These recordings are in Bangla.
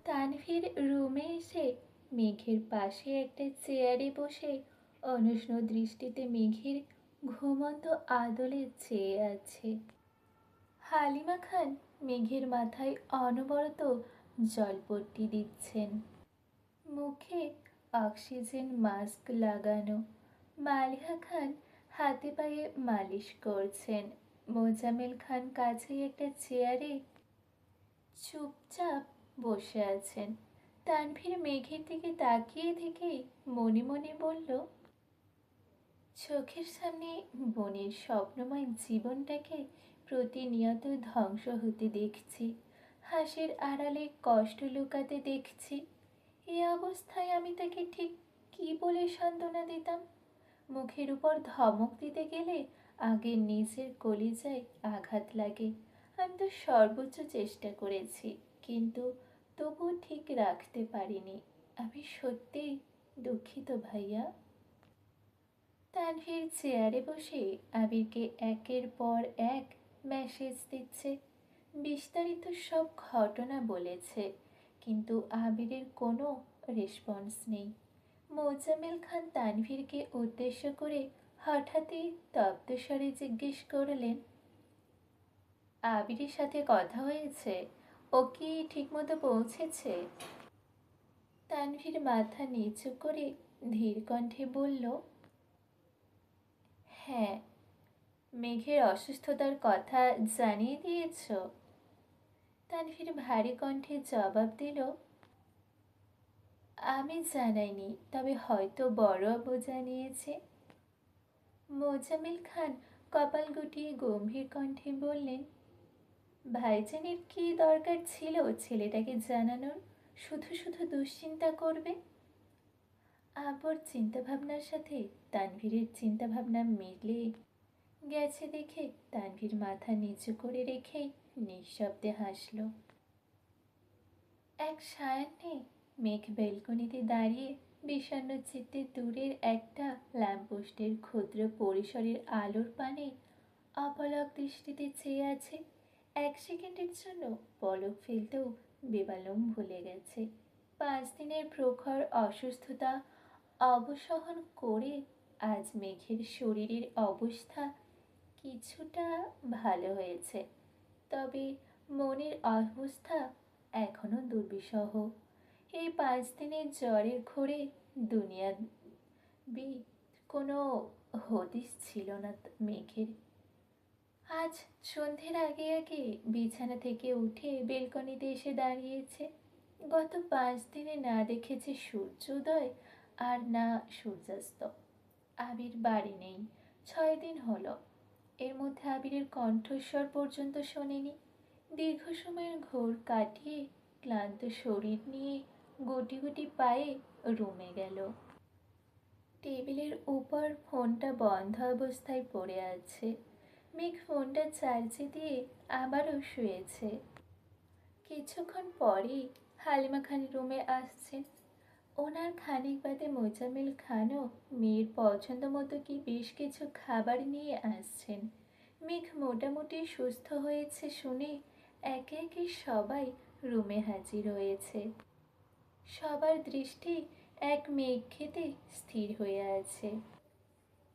তানভীর রুমে এসে মেঘের পাশে একটা চেয়ারে বসে অনুষ্ণ দৃষ্টিতে মেঘের ঘুমন্ত আদলে চেয়ে আছে। হালিমা খান মেঘের মাথায় অনবরত জলপট্টি দিচ্ছেন, মুখে অক্সিজেন মাস্ক লাগানো। মালিহা খান হাতে পায়ে মালিশ করছেন। মোজামেল খান কাছেই একটা চেয়ারে চুপচাপ বসে আছেন। তানভীর মেঘের দিকে তাকিয়ে থেকেই মনে মনে বলল, চোখের সামনে বনের স্বপ্নময় জীবনটাকে প্রতিনিয়ত ধ্বংস হতে দেখছি, হাসির আড়ালে কষ্ট লুকাতে দেখছি। এ অবস্থায় আমি তাকে ঠিক কী বলে সান্ত্বনা দিতাম? মুখের উপর ধমক দিতে গেলে আগে নিজের কলিজায় আঘাত লাগে। আমি তো সর্বোচ্চ চেষ্টা করেছি, কিন্তু তবুও ঠিক রাখতে পারিনি। আমি সত্যিই দুঃখিত ভাইয়া। তানভীর চেয়ারে বসে আবিরকে একের পর এক মেসেজ দিচ্ছে, বিস্তারিত সব ঘটনা বলেছে, কিন্তু আবিরের কোনো রেসপন্স নেই। মোজাম্মেল খান তানভীরকে উদ্দেশ্য করে হঠাৎই তপ্ত স্বরে জিজ্ঞেস করলেন, আবিরের সাথে কথা হয়েছে? ও কি ঠিকমতো পৌঁছেছে? তানভীর মাথা নিচু করে ধীর কণ্ঠে বলল, হ্যাঁ। মেঘের অসুস্থতার কথা জানিয়ে দিয়েছ? তানভীর ভারী কণ্ঠে জবাব দিল, আমি জানাইনি, তবে হয়তো বড় আব্বু জানিয়েছে। মোজাম্মেল খান কপাল গুটিয়ে গম্ভীর কণ্ঠে বললেন, ভাইজানের কি দরকার ছিল ছেলেটাকে জানানোর? শুধু শুধু দুশ্চিন্তা করবে। আব্বুর চিন্তাভাবনার সাথে তানভীরের চিন্তাভাবনা মিলে গেছে দেখে তানভীর মাথা নিচু করে রেখেই নিঃশব্দে হাসল। এক সায়াহ্নে মেঘ বেলকনিতে দাঁড়িয়ে বিষণ্ণ চিত্তে দূরের একটা ল্যাম্পপোস্টের ক্ষুদ্র পরিসরের আলোর পানে অপলক দৃষ্টিতে চেয়ে আছে। এক সেকেন্ডের জন্য পলক ফেলতেও বেবালম ভুলে গেছে। 5 দিনের প্রখর অসুস্থতা অবসহন করে আজ মেঘের শরীরের অবস্থা কিছুটা ভালো হয়েছে, তবে মনের অবস্থা এখনো দুর্বিষহ। এই 5 দিনের জ্বরের ঘোরে দুনিয়া বি কোনো হদিস ছিল না মেঘের। আজ সন্ধ্যের আগে আগে বিছানা থেকে উঠে বেলকনিতে এসে দাঁড়িয়েছে। গত 5 দিনে না দেখেছে সূর্যোদয় আর না সূর্যাস্ত। আবির বাড়ি নেই, 6 দিন হলো। এর মধ্যে আবিরের কণ্ঠস্বর পর্যন্ত শোনেনি। দীর্ঘ সময়ের ঘোর কাটিয়ে ক্লান্ত শরীর নিয়ে গুটি গুটি পায়ে রুমে গেল। টেবিলের উপর ফোনটা বন্ধ অবস্থায় পড়ে আছে। মেঘ ফোনটা চার্জে দিয়ে আবারও শুয়েছে। কিছুক্ষণ পরেই হালিমা খান রুমে আসছেন। ওনার খানিক বাদে মোজাম্মেল খানও মেয়ের পছন্দ মতো কি বেশ কিছু খাবার নিয়ে আসছেন। মেঘ মোটামুটি সুস্থ হয়েছে শুনে একে একে সবাই রুমে হাজির হয়েছে। সবার দৃষ্টি এক মেঘ খেতে স্থির হয়ে আছে।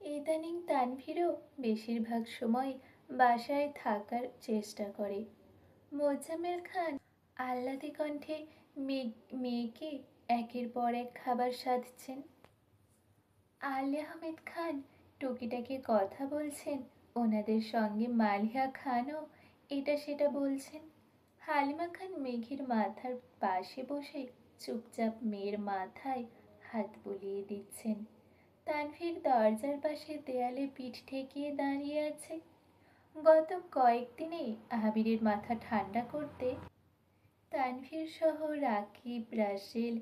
ইদানিং তানভীরও বেশিরভাগ সময় বাসায় থাকার চেষ্টা করে। মোজাম্মেল খান আহ্লাদে কণ্ঠে মেয়েকে একের পর এক খাবার সাধছেন। আলী আহমেদ খান টুকিটাকি কথা বলছেন, ওনাদের সঙ্গে মালিহা খানও এটা সেটা বলছেন। হালিমা খান মেঘের মাথার পাশে বসে চুপচাপ মেয়ের মাথায় হাত বুলিয়ে দিচ্ছেন। তানভীর দরজার পাশে দেয়ালে পিঠ ঠেকিয়ে দাঁড়িয়ে আছে। গত কয়েকদিনে আবিরের মাথা ঠান্ডা করতে তানভীর সহ রাকিব, রাসেল,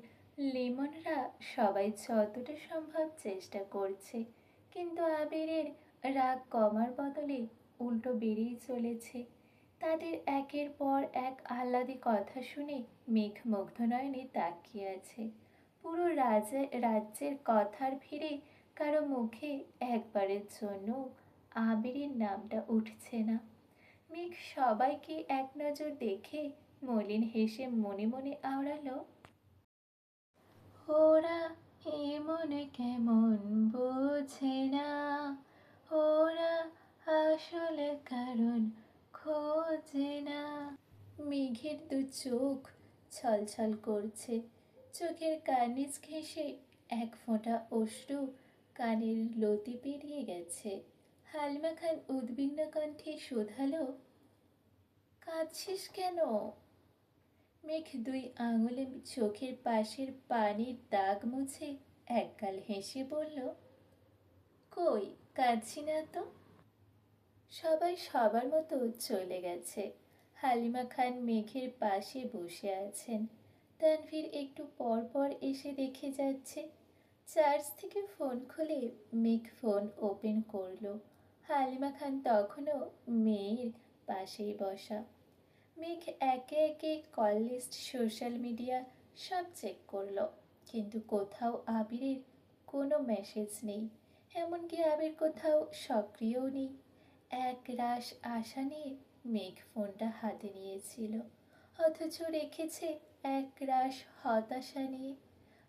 লিমনরা সবাই যতটা সম্ভব চেষ্টা করছে, কিন্তু আবিরের রাগ কমার বদলে উল্টো বেড়েই চলেছে। তাদের একের পর এক আহ্লাদী কথা শুনে মেঘ মুগ্ধ নয়নে তাকিয়ে আছে। পুরো রাজ্যের কথার ভিড়ে কারো মুখে একবারের জন্য আবিরের নামটা উঠছে না। মেঘ সবাইকে এক নজর দেখে মলিন হেসে মনে মনে আওড়ালো, ওরা এমন কেমন বোঝে না, ওরা আসলে কারণ খোঁজে না। মেঘের দু চোখ ছলছল করছে, চোখের কার্নিশ ঘেঁষে এক ফোঁটা অশ্রু কানের লতি পেরিয়ে গেছে। হালিমা খান উদ্বিগ্ন কণ্ঠে শোধালো, কাঁদছিস কেন? মেঘ দুই আঙুলে চোখের পাশের পানির দাগ মুছে একগাল হেসে বলল, কই, কাঁদছি না তো। সবাই সবার মতো চলে গেছে। হালিমা খান মেঘের পাশে বসে আছেন। তানভীর একটু পর পর এসে দেখে যাচ্ছে। চার্জ থেকে ফোন খুলে মেঘ ফোন ওপেন করলো। হালিমা খান তখনও মেয়ের পাশেই বসা। মেঘ একে একে কল লিস্ট, সোশ্যাল মিডিয়া সব চেক করলো, কিন্তু কোথাও আবিরের কোনো মেসেজ নেই। এমনকি আবির কোথাও সক্রিয়ও নেই। এক রাশ আশা নিয়ে মেঘ ফোনটা হাতে নিয়েছিল, অথচ রেখেছে এক রাশ হতাশা নিয়ে।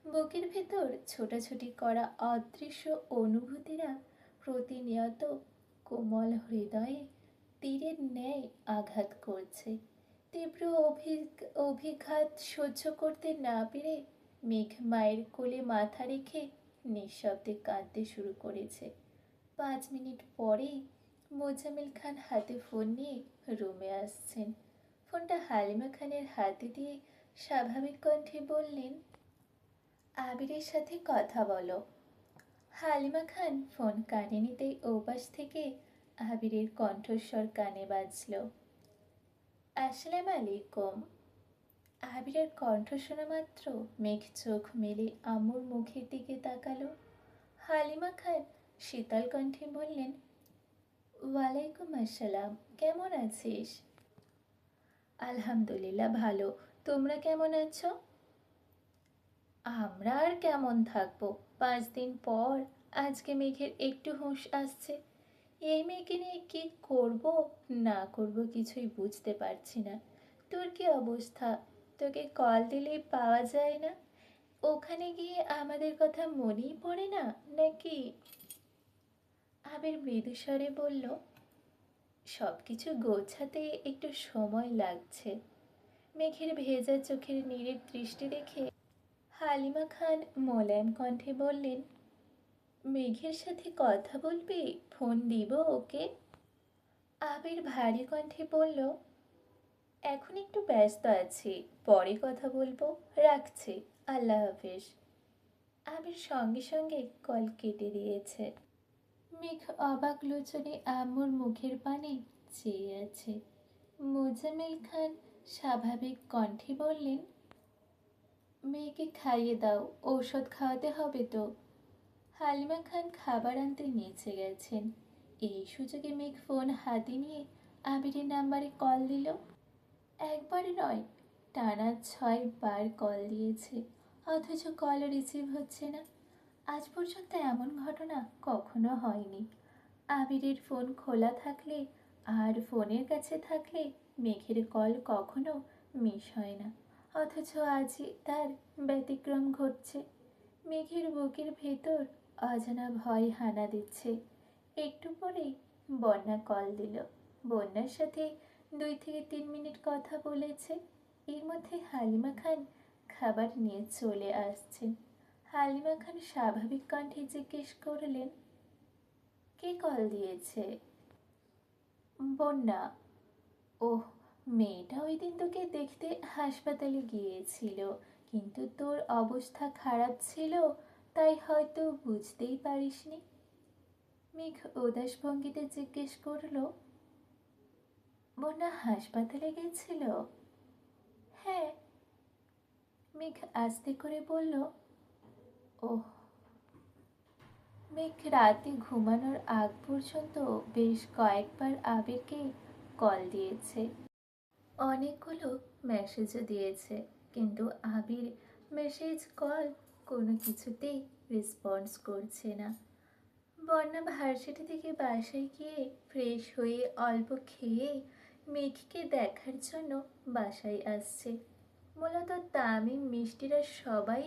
বুকের ভেতর ছোটাছুটি করা অদৃশ্য অনুভূতিরা প্রতিনিয়ত কোমল হৃদয়ে তীরের ন্যায় আঘাত করছে। তীব্র অভিঘাত সহ্য করতে না পেরে মেঘ মায়ের কোলে মাথা রেখে নিঃশব্দে কাঁদতে শুরু করেছে। 5 মিনিট পরেই মোজাম্মেল খান হাতে ফোন নিয়ে রুমে আসছেন। ফোনটা হালিমা খানের হাতে দিয়ে স্বাভাবিক কণ্ঠে বললেন, আবিরের সাথে কথা বলো। হালিমা খান ফোন কানে নিতেই ওপাশ থেকে আবিরের কণ্ঠস্বর কানে বাজল, আসসালামু আলাইকুম। আবিরের কণ্ঠ শোনা মাত্র মেঘ চোখ মেলে আম্মুর মুখের দিকে তাকালো। হালিমা খান শীতল কণ্ঠে বললেন, ওয়ালাইকুম আসসালাম, কেমন আছিস? আলহামদুলিল্লাহ ভালো, তোমরা কেমন আছো? আমরা আর কেমন থাকবো, 5 দিন পর আজকে মেঘের একটু হুঁশ আসছে। এই মেয়েকে নিয়ে কি করব না করব কিছুই বুঝতে পারছি না। তোর কি অবস্থা? তোকে কল দিলেই পাওয়া যায় না? ওখানে গিয়ে আমাদের কথা মনেই পড়ে না নাকি? আবির মৃদুস্বরে বলল, সব কিছু গোছাতে একটু সময় লাগছে। মেঘের ভেজা চোখের নীরের দৃষ্টি দেখে হালিমা খান মোলায়েম কণ্ঠে বললেন, মেঘের সাথে কথা বলবি? ফোন দিব ওকে? আবির ভারী কণ্ঠে বলল, এখন একটু ব্যস্ত আছি, পরে কথা বলবো, রাখছি, আল্লাহ হাফেজ। আবির সঙ্গে সঙ্গে কল কেটে দিয়েছে। মেঘ অবাক লোচনে আম্মুর মুখের পানে চেয়ে আছে। মোজাম্মেল খান স্বাভাবিক কণ্ঠে বললেন, মেয়েকে খাইয়ে দাও, ঔষধ খাওয়াতে হবে তো। হালিমা খান খাবার আনতে নিচে গেছেন। এই সুযোগে মেঘ ফোন হাতে নিয়ে আবিরের নাম্বারে কল দিল। একবার নয়, টানা 6 বার কল দিয়েছে, অথচ কল রিসিভ হচ্ছে না। আজ পর্যন্ত এমন ঘটনা কখনো হয়নি। আবিরের ফোন খোলা থাকলে আর ফোনের কাছে থাকলে মেঘের কল কখনো মিস হয় না, অথচ আজই তার ব্যতিক্রম ঘটছে। মেঘের বুকের ভেতর অজানা ভয় হানা দিচ্ছে। একটু পরেই বন্যা কল দিল। বন্যার সাথে 2 থেকে 3 মিনিট কথা বলেছে। এর মধ্যে হালিমা খান খাবার নিয়ে চলে আসছেন। হালিমা খান স্বাভাবিক কণ্ঠে জিজ্ঞেস করলেন, কে কল দিয়েছে? বন্যা। ওহ, মেয়েটা ওই দিন তোকে দেখতে হাসপাতালে গিয়েছিল, কিন্তু তোর অবস্থা খারাপ ছিল, তাই হয়তো বুঝতেই পারিসনি। মেঘ উদাস ভঙ্গিতে জিজ্ঞেস করল, বন্যা হাসপাতালে গেছিল? হ্যাঁ। মেঘ আস্তে করে বলল, ওহ। মেঘ রাতে ঘুমানোর আগ পর্যন্ত বেশ কয়েকবার আবিরকে কল দিয়েছে, অনেকগুলো মেসেজও দিয়েছে, কিন্তু আবির মেসেজ কল কোনো কিছুতেই রেসপন্স করছে না। বন্যা ভার্সিটি থেকে বাসায় গিয়ে ফ্রেশ হয়ে অল্প খেয়ে মেঘকে দেখার জন্য বাসায় আসছে। মূলত তামিম মিষ্টিরা সবাই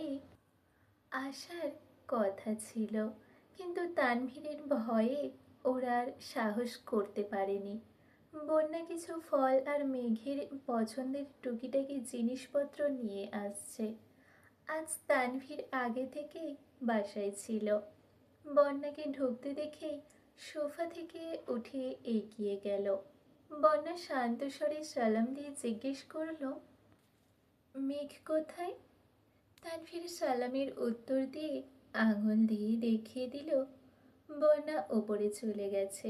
আসার কথা ছিল, কিন্তু তানভীরের ভয়ে ওরা আর সাহস করতে পারেনি। বন্যা কিছু ফল আর মেঘের পছন্দের টুকিটাকি জিনিসপত্র নিয়ে আসছে। আজ তানভীর আগে থেকেই বাসায় ছিল। বন্যাকে ঢুকতে দেখেই সোফা থেকে উঠে এগিয়ে গেল। বন্যা শান্ত স্বরে সালাম দিয়ে জিজ্ঞেস করলো, মেঘ কোথায়? তানভীর সালামের উত্তর দিয়ে আঙুল দিয়ে দেখিয়ে দিল বন্যা ওপরে চলে গেছে।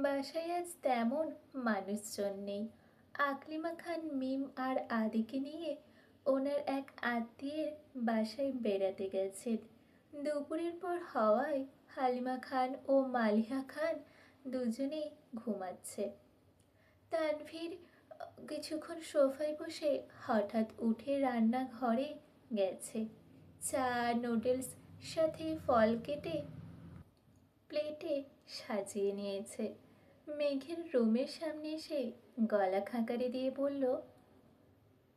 বাসায় আজ তেমন মানুষজন নেই। আকলিমা খান মিম আর আদিকে নিয়ে ওনার এক আত্মীয়ের বাসায় বেড়াতে গেছেন। দুপুরের পর হওয়ায় হালিমা খান ও মালিহা খান দুজনেই ঘুমাচ্ছে। তানভীর কিছুক্ষণ সোফায় বসে হঠাৎ উঠে রান্নাঘরে গেছে। চা, নুডলস সাথে ফল কেটে প্লেটে সাজিয়ে নিয়েছে। মেঘের রুমের সামনে এসে গলা খাঁকারি দিয়ে বলল,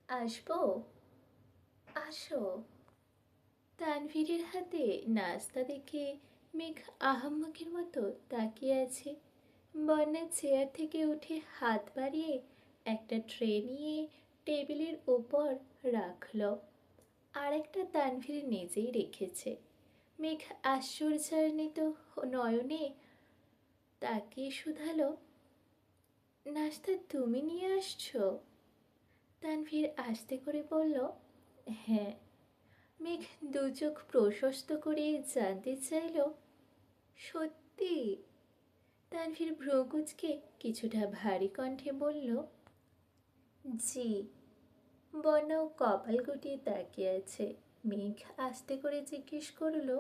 আসবো? আসো। তানভীরের হাতে নাস্তা দেখে মেঘ আহাম্মকের মতো তাকিয়ে আছে। বন্যা চেয়ার থেকে উঠে হাত বাড়িয়ে একটা ট্রে নিয়ে টেবিলের ওপর রাখল। আর একটা তানভীর নিজেই রেখেছে। মেঘ আশ্চর্যান্বিত নয়নে তাকিয়ে শুধালো, নাস্তা তুমি নিয়ে আসছো? তানভীর আস্তে করে বলল, হ্যাঁ। মেঘ দু চোখ প্রশস্ত করে জানতে চাইল, সত্যি? তানভীর ভ্রুকুচকে কিছুটা ভারী কণ্ঠে বলল, জি। বন্যাও কপাল গুটিয়ে তাকিয়ে আছে। মেঘ আস্তে করে জিজ্ঞেস করলো,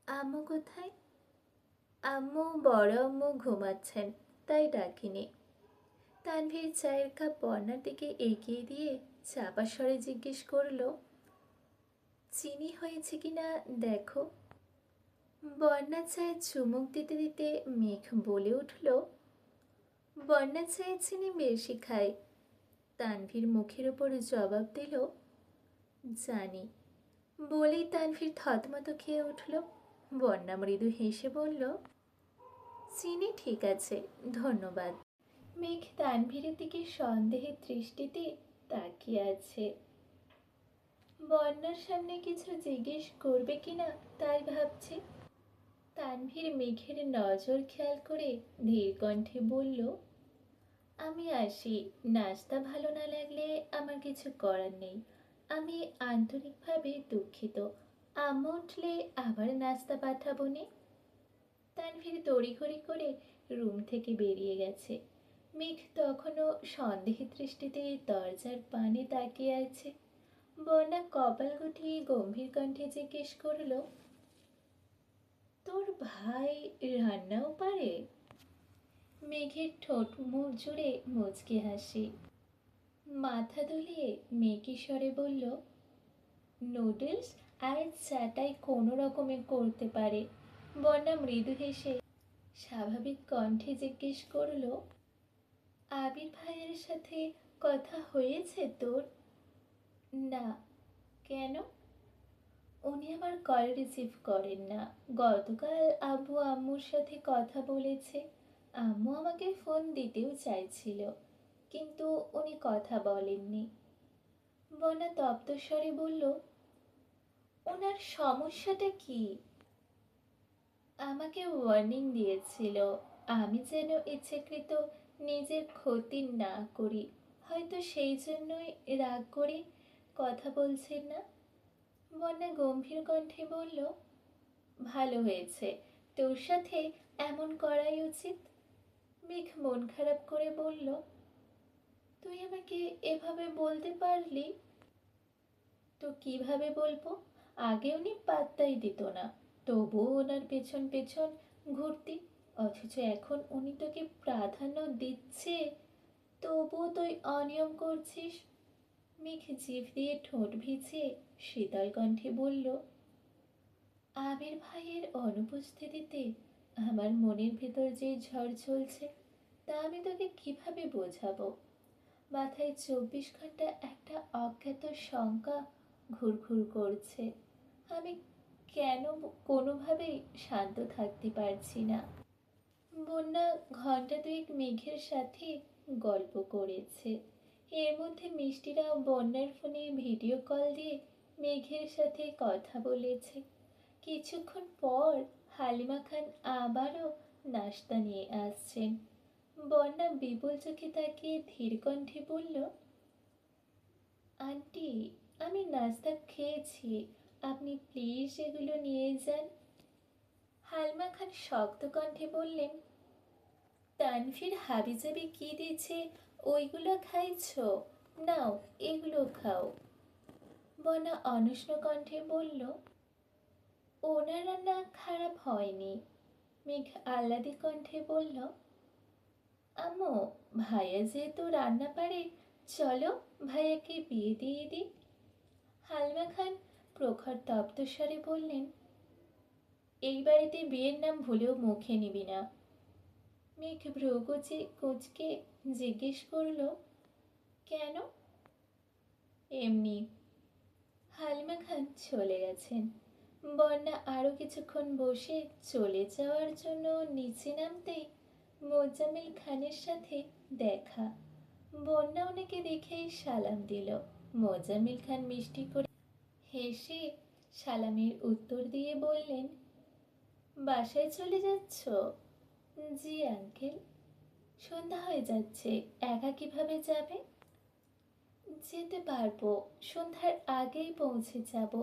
আম্মু কোথায়? আম্মু বড় আম্মু ঘুমাচ্ছেন, তাই ডাকিনি। তানভীর চায়ের কাপ বন্যার দিকে এগিয়ে দিয়ে চাপা স্বরে জিজ্ঞেস করলো, চিনি হয়েছে কিনা দেখো। বন্যা চায়ে চুমুক দিতে দিতে মেঘ বলে উঠল, বন্যা চায়ে চিনি বেশি খায়। তানভীর মুখের ওপর জবাব দিল, জানি। বলেই তানভীর থতমত খেয়ে উঠল। বন্যা মৃদু হেসে বলল, চিনি ঠিক আছে, ধন্যবাদ। মেঘ তানভীরের দিকে সন্দেহের দৃষ্টিতে তাকিয়ে আছে। বন্যার সামনে কিছু জিজ্ঞেস করবে কিনা তাই ভাবছে। তানভীর মেঘের নজর খেয়াল করে ধীর কণ্ঠে বলল, আমি আসি। নাস্তা ভালো না লাগলে আমার কিছু করার নেই। আমি আন্তরিকভাবে দুঃখিত। আম্মু উঠলে আবার নাস্তা পাঠাবো নে। তানভীর তড়িঘড়ি করে রুম থেকে বেরিয়ে গেছে। মেঘ তখনও সন্দেহের দৃষ্টিতে দরজার পানে তাকিয়ে আছে। বন্যা কপাল গুটিয়ে গম্ভীর কণ্ঠে জিজ্ঞেস করল, তোর ভাই রান্নাও পারে? মেঘের ঠোঁট মুখ জুড়ে মুচকি হাসি। মাথা দুলিয়ে মেকি স্বরে বলল, নুডলস আর চাটাই কোনো রকমে করতে পারে। বন্যা মৃদু হেসে স্বাভাবিক কণ্ঠে জিজ্ঞেস করল, আবির ভাইয়ের সাথে কথা হয়েছে তোর? না। কেন? উনি আমার কল রিসিভ করেন না। গতকাল আব্বু আম্মুর সাথে কথা বলেছে। আম্মু আমাকে ফোন দিতেও চাইছিল, কিন্তু উনি কথা বলেননি। বন্যা তপ্ত স্বরে বলল, ওনার সমস্যাটা কি? আমাকে ওয়ার্নিং দিয়েছিল আমি যেন ইচ্ছাকৃত নিজের ক্ষতি না করি। হয়তো সেই জন্যই রাগ করে কথা বলছেন না। বন্যা গম্ভীর কণ্ঠে বলল, ভালো হয়েছে, তোর সাথে এমন করাই উচিত। মেঘ মন খারাপ করে বলল, তুই আমাকে এভাবে বলতে পারলি? তো কিভাবে বলবো? আগে উনি পাত্তাই দিত না, তবুও ওনার পেছন পেছন ঘুরতি। অথচ এখন উনি তোকে প্রাধান্য দিচ্ছে, তবুও তুই অনিয়ম করছিস। মেঘ জিভ দিয়ে ঠোঁট ভিজিয়ে শীতল কণ্ঠে বলল, আবির ভাইয়ের অনুপস্থিতিতে আমার মনের ভেতর যে ঝড় চলছে তা আমি তোকে কিভাবে বোঝাবো? মাথায় 24 ঘন্টা একটা অজ্ঞাত শঙ্কা ঘুরঘুর করছে। আমি কেন কোনোভাবেই শান্ত থাকতে পারছি না। বন্যা ঘন্টা দুয়েক মেঘের সাথে গল্প করেছে। এর মধ্যে মিষ্টিরা বন্যার ফোনে ভিডিও কল দিয়ে মেঘের সাথে কথা বলেছে। কিছুক্ষণ পর হালিমা খান আবারও নাশতা নিয়ে আসছেন। বন্যা বিপুল চোখে তাকিয়ে ধীর কণ্ঠে বলল, আন্টি, আমি নাস্তা খেয়েছি, আপনি প্লিজ এগুলো নিয়ে যান। হালিমা খান শক্ত কণ্ঠে বললেন, তানভীর হাবিজাবি কি দিয়েছে ওইগুলো খাইছো? নাও, এগুলো খাও। বনা অনুষ্ণ কণ্ঠে বলল, ওনার রান্না খারাপ হয়নি। মেঘ আহ্লাদী কণ্ঠে বলল, আম্মু, ভাইয়া যেহেতু রান্না পারে, চলো ভাইয়াকে বিয়ে দিয়ে দিই। হালমা খান প্রখর তপ্ত স্বরে বললেন, এই বাড়িতে বিয়ের নাম ভুলেও মুখে নিবি না। মেঘ ভ্রু কুচকে জিজ্ঞেস করল, কেন? এমনি। হালিমা খান চলে গেছেন। বন্যা আরও কিছুক্ষণ বসে চলে যাওয়ার জন্য নিচে নামতেই মোজাম্মেল খানের সাথে দেখা। বন্যা ওনাকে দেখেই সালাম দিল। মোজাম্মেল খান মিষ্টি করে হেসে সালামের উত্তর দিয়ে বললেন, বাসায় চলে যাচ্ছ? জি আঙ্কেল। সন্ধ্যা হয়ে যাচ্ছে, একা কিভাবে যাবে? যেতে পারবো, সন্ধ্যার আগেই পৌঁছে যাব,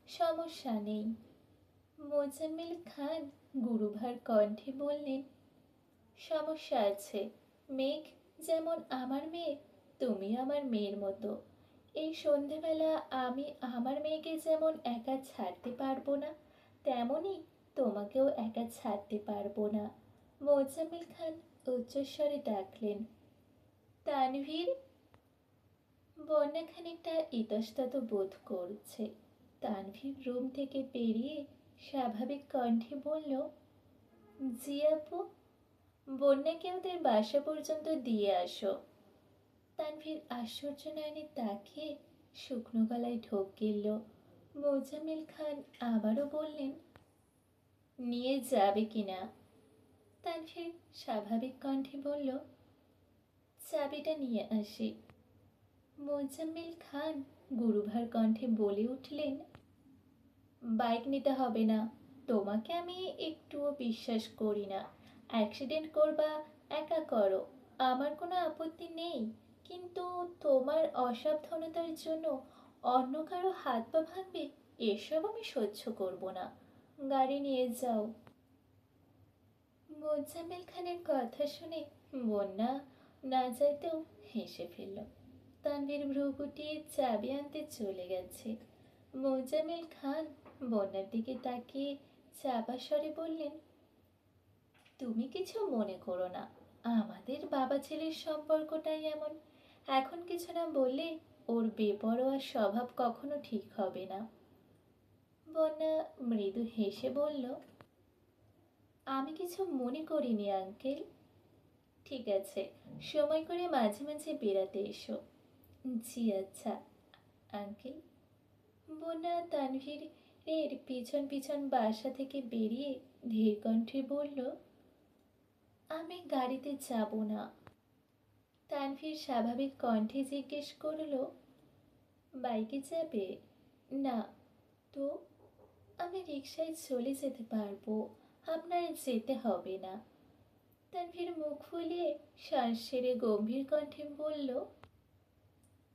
সমস্যা নেই। মোজাম্মেল খান গুরুভার কণ্ঠে বললেন, সমস্যা আছে। মেঘ যেমন আমার মেয়ে, তুমি আমার মেয়ের মতো। এই সন্ধেবেলা আমি আমার মেয়েকে যেমন একা ছাড়তে পারবো না, তেমনই তোমাকেও একা ছাড়তে পারবো না। মোজাম্মেল খান উচ্চস্বরে ডাকলেন, তানভীর। বন্যা খানিকটা ইতস্তত বোধ করছে। তানভীর রুম থেকে বেরিয়ে স্বাভাবিক কণ্ঠে বলল, জি আপু। বন্যাকে ওদের বাসা পর্যন্ত দিয়ে আসো। তানভীর আশ্চর্য নয়নে তাকিয়ে শুকনো গলায় ঢোক গিলল। মোজাম্মেল খান আবারও বললেন, নিয়ে যাবে কিনা? তানভীর স্বাভাবিক কণ্ঠে বলল, চাবিটা নিয়ে আসি। মোজাম্মেল খান গুরুভার কণ্ঠে বলে উঠলেন, বাইক নিতে হবে না, তোমাকে আমি একটুও বিশ্বাস করি না। অ্যাক্সিডেন্ট করবা, একা করো, আমার কোনো আপত্তি নেই, কিন্তু তোমার অসাবধানতার জন্য অন্য কারো হাত পা ভাঙবে, এসব আমি সহ্য করব না। গাড়ি নিয়ে যাও। মোজাম্মেল খানের কথা শুনে বন্যা না যাইতেও হেসে ফেলল। তানভীর ভ্রু গুটিয়ে চাবি আনতে চলে গেছে। মোজাম্মেল খান বন্যার দিকে তাকিয়ে চাপা স্বরে বললেন, তুমি কিছু মনে করো না, আমাদের বাবা ছেলের সম্পর্কটাই এমন। এখন কিছু না বললে ওর বেপরোয়া স্বভাব কখনো ঠিক হবে না। বন্যা মৃদু হেসে বলল, আমি কিছু মনে করিনি আঙ্কেল। ঠিক আছে, সময় করে মাঝে মাঝে বেড়াতে এসো। জি আচ্ছা আঙ্কেল। বন্যা তানভীরের পিছন পিছন বাসা থেকে বেরিয়ে ধীর কণ্ঠে বলল, আমি গাড়িতে যাব না। তানভীর স্বাভাবিক কণ্ঠে জিজ্ঞেস করল, বাইকে যাবে? না তো, আমি রিকশায় চলে যেতে পারবো, আপনার যেতে হবে না। তানভীর মুখ ফুলিয়ে শ্বাস ছেড়ে গম্ভীর কণ্ঠে বলল,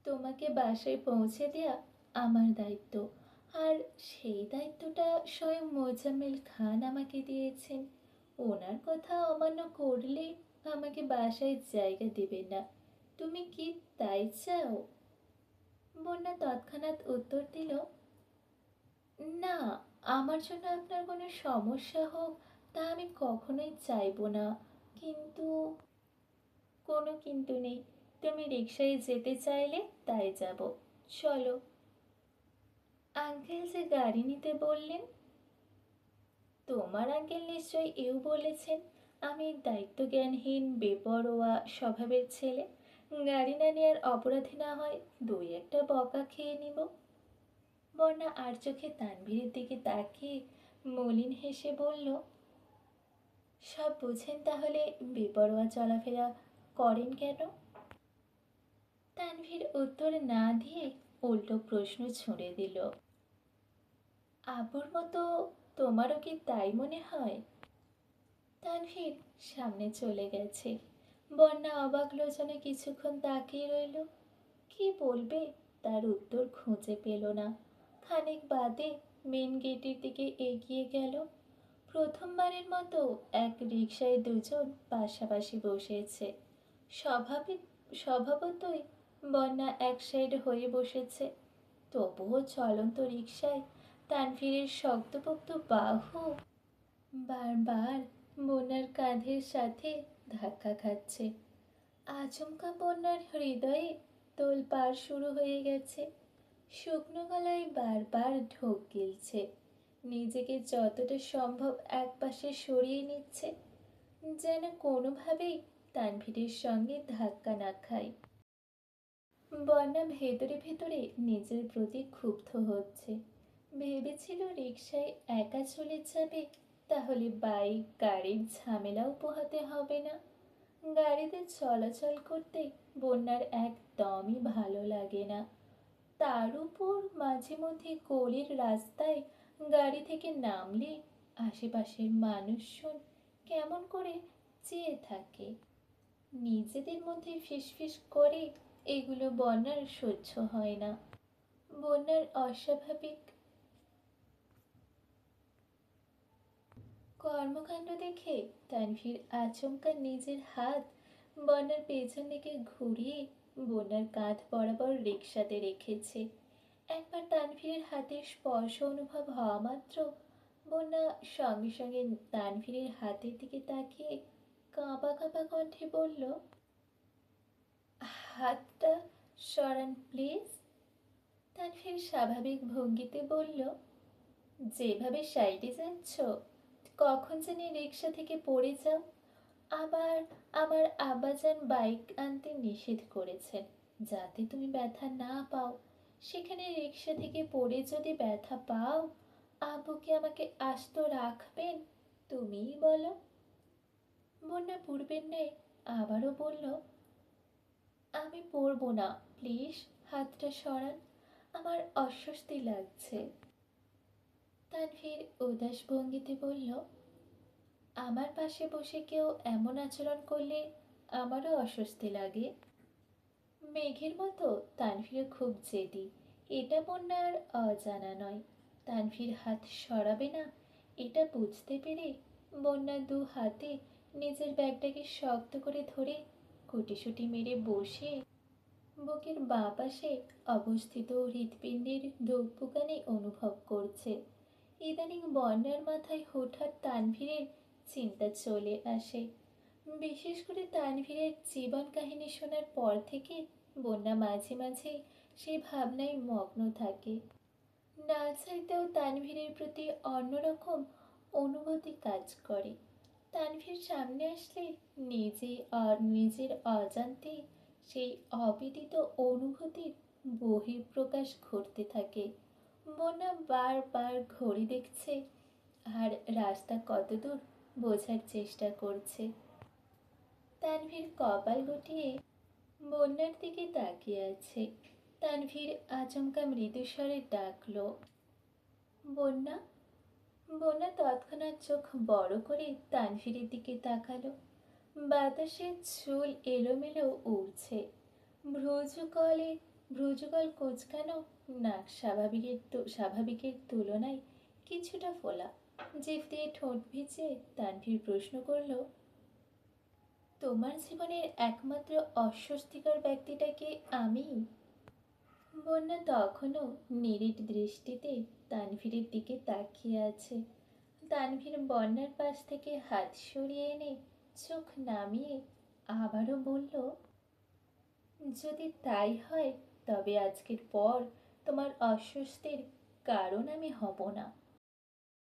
তোমাকে বাসায় পৌঁছে দেয়া আমার দায়িত্ব, আর সেই দায়িত্বটা স্বয়ং মোজাম্মেল খান আমাকে দিয়েছেন। ওনার কথা অমান্য করলে আমাকে বাসায় জায়গা দেবে না। তুমি কি তাই চাও? বন্যা তৎক্ষণাৎ উত্তর দিল, না, আমার জন্য আপনার কোনো সমস্যা হোক তা আমি কখনোই চাইবো না, কিন্তু। কোনো কিন্তু নেই, তুমি রিকশায় যেতে চাইলে তাই যাব, চলো। আঙ্কেল যে গাড়ি নিতে বললেন? তোমার আঙ্কেল নিশ্চয়ই এও বলেছেন আমি দায়িত্বজ্ঞানহীন বেপরোয়া স্বভাবের ছেলে। গাড়ি না নেওয়ার অপরাধী না হয় দুই একটা বকা খেয়ে নিব। বন্যা আর চোখে তানভীরের দিকে তাকিয়ে মলিন হেসে বলল, সব বুঝেন তাহলে বেপরোয়া চলাফেরা করেন কেন? তানভীর উত্তর না দিয়ে উল্টো প্রশ্ন ছুঁড়ে দিল, আব্বুর মতো তোমারও কি তাই মনে হয়? তানভীর সামনে চলে গেছে। বন্যা অবাক লোচনে কিছুক্ষণ তাকিয়ে রইল। কি বলবে তার উত্তর খুঁজে পেল না। খানিক বাদে মেন গেটের দিকে এগিয়ে গেল। প্রথমবারের মতো এক রিকশায় দুজন পাশাপাশি বসেছে। স্বাভাবিক স্বভাবতই বন্যা এক সাইড হয়ে বসেছে। তবুও চলন্ত রিকশায় তানভীরের শক্তপোক্ত বাহু বারবার বন্যার কাঁধের সাথে ধাক্কা খাচ্ছে। আচমকা বন্যার হৃদয়ে তোলপাড় শুরু হয়ে গেছে। শুকনো গলায় বারবার ঢোক গিলছে। নিজেকে যতটা সম্ভব একপাশে সরিয়ে নিচ্ছে, যেন কোনোভাবেই তানভীরের সঙ্গে ধাক্কা না খায়। বন্যা ভেতরে ভেতরে নিজের প্রতি ক্ষুব্ধ হচ্ছে। ভেবেছিল রিকশায় একা চলে যাবে, তাহলে বাইক গাড়ির ঝামেলাও পোহাতে হবে না। গাড়িতে চলাচল করতে বন্যার একদমই ভালো লাগে না। তার উপর মাঝে মধ্যে গলির রাস্তায় গাড়ি থেকে নামলে আশেপাশের মানুষজন কেমন করে চেয়ে থাকে, নিজেদের মধ্যে ফিসফিস করে। এগুলো বন্যার সহ্য হয় না। বন্যার অস্বাভাবিক কর্মকাণ্ড দেখে তানভীর আচমকা নিজের হাত বন্যার পেছন দিকে ঘুরিয়ে বন্যার কাঁধ বরাবর রিকশাতে রেখেছে। একবার তানভীরের হাতের স্পর্শ অনুভব হওয়া মাত্র বন্যা সঙ্গে সঙ্গে তানভীরের হাতের দিকে তাকিয়ে কাঁপা কাঁপা কণ্ঠে বলল, হাতটা সরান প্লিজ। তানভীর স্বাভাবিক ভঙ্গিতে বলল, যেভাবে সাইডে যাচ্ছ কখন জানি রিকশা থেকে পড়ে যাও। আবার আমার আব্বাজান বাইক আনতে নিষেধ করেছেন যাতে তুমি ব্যথা না পাও। সেখানে রিকশা থেকে পড়ে যদি ব্যথা পাও, আব্বুকে আমাকে আস্ত রাখবেন? তুমিই বলো। বন্যা পূর্বের ন্যায় আবারও বলল, আমি পড়ব না, প্লিজ হাতটা সরান, আমার অস্বস্তি লাগছে। তানভীর উদাস ভঙ্গিতে বলল, আমার পাশে বসে কেউ এমন আচরণ করলে আমারও অস্বস্তি লাগে। মেঘের মতো তানভীরও খুব জেদি, এটা বন্যার অজানা নয়। তানভীর হাত সরাবে না এটা বুঝতে পেরে বন্যা দু হাতে নিজের ব্যাগটাকে শক্ত করে ধরে কুটিসুটি মেরে বসে বুকের বাঁ পাশে অবস্থিত হৃৎপিণ্ডের ধুকপুকানি অনুভব করছে। ইদানিং বন্যার মাথায় হঠাৎ তানভীরের চিন্তা চলে আসে। বিশেষ করে তানভীরের জীবন কাহিনী শোনার পর থেকে বন্যা মাঝে মাঝে সেই ভাবনায় মগ্ন থাকে। না চাইতেও তানভীরের প্রতি অন্যরকম অনুভূতি কাজ করে। তানভীর সামনে আসলে নিজের অজান্তে সেই অবিদিত অনুভূতির বহিঃপ্রকাশ ঘটতে থাকে। বন্যা বারবার ঘড়ি দেখছে আর রাস্তা কতদূর বোঝার চেষ্টা করছে। তানভীর কপাল গুটিয়ে বন্যার দিকে তাকিয়ে আছে। তানভীর আচমকা মৃদুস্বরে ডাকল, বন্যা। বন্যা তৎক্ষণাৎ চোখ বড় করে তানভীরের দিকে তাকালো। বাতাসে চুল এলোমেলো উড়ছে। ভ্রুযুগলে ভ্রুযুগল কোঁচকানো, নাক স্বাভাবিকের তুলনায় কিছুটা ফোলা। জিভ দিয়ে ঠোঁট ভিজে তানভীর প্রশ্ন করল, তোমার জীবনের একমাত্র অস্বস্তিকর ব্যক্তিটাকে আমি? বন্যা তখনও নিরিট দৃষ্টিতে তানভীরের দিকে তাকিয়ে আছে। তানভীর বন্যার পাশ থেকে হাত সরিয়ে এনে চোখ নামিয়ে আবারও বলল, যদি তাই হয় তবে আজকের পর তোমার অস্বস্তির কারণ আমি হব না।